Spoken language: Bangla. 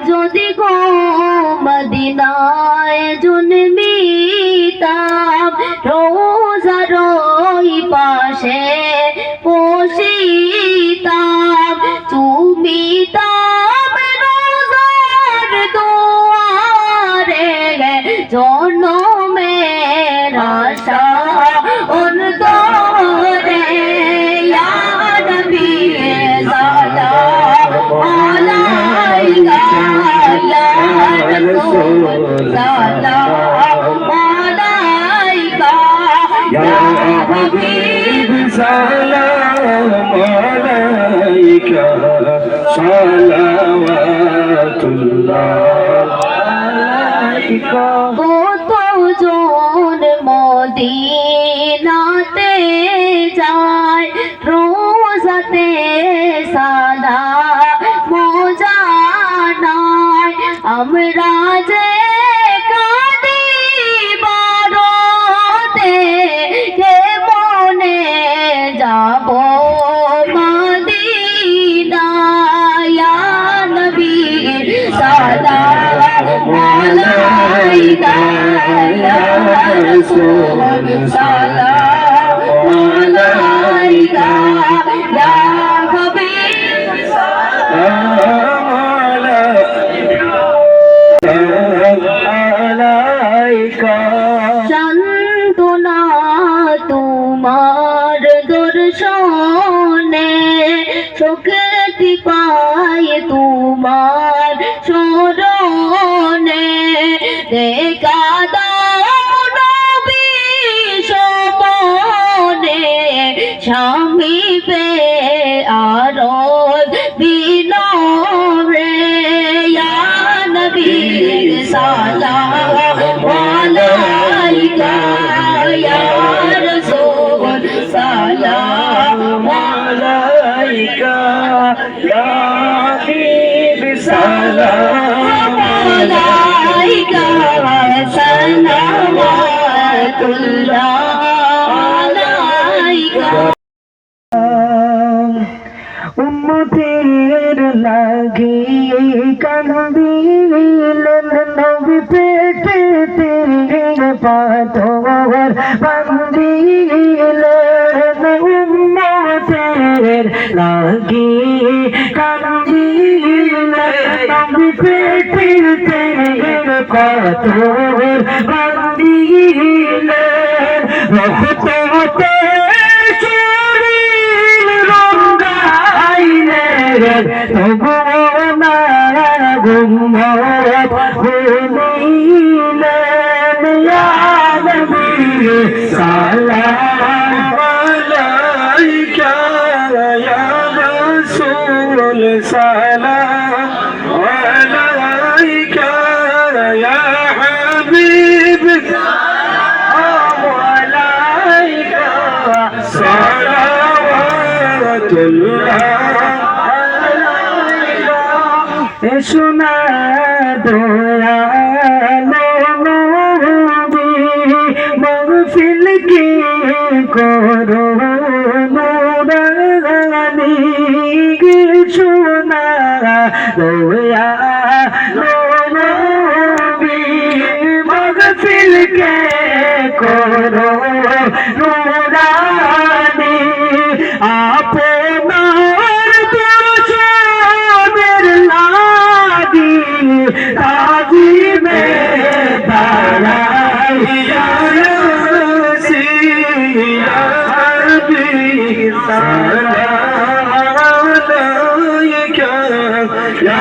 যদি গো মদিনায় জন্মিতাম রোজার ওই পাশে বসিতাম চুমিতাম রোজার দুয়ারে জনমের আশা অন্তরে ইয়া নবী সালাম আলাইকা ইয়া রাসূল সালাম আলাইকা ইয়া হাবিব সালাম আলাইকা সালাওয়াতুল্লাহ আলাইকা। কতজন মদিনাতে যায় রোজাতে সালাম জানায় আমরা যে কাঁদি বারতে কে মনে যাব মদিনায় ইয়া নবী সালাম আলাইকা ইয়া রাসূল সালাম আলাইকা ইয়া হাবিব সালাম আলাইকা। সান্তনা তোমার দর্শনে শক্তি পাই তোমার স্মরণে দেখা দাও নবী সমনে স্বামী পে আরজ বিনরে ইয়া নবী সালাম আলাইকা ইয়া রাসূল সালাম আলাইকা ইয়া হাবিব সালাম আলাইকা সালাওয়াতুল্লাহ আলাইকা। উম্মতের লাগি কান্দিলেন নবী পেটেতে পাথর বান্দিলেন উম্মতের লাগি কান্দিলেন নবী পেটেতে পাথর বান্দিলেন রহমতে তবুও না গুমরাত হইলেন ইয়া নবী সালাম আলাইকা ইয়া রাসূল সালাম আলাইকা ইয়া হাবিব সালাম আলাইকা সালাওয়াতুল্লাহ। সোনা দয়ালো নবী মহফিল কি করো নুরানি সোনা দয়ালো নবী মহফিল কে করো নুরানি আপনার দর্শনের লাগি তাজিমে দাঁড়াই ইয়া রাসূল ইয়া হাবিব সালাম আলাইকা ইয়া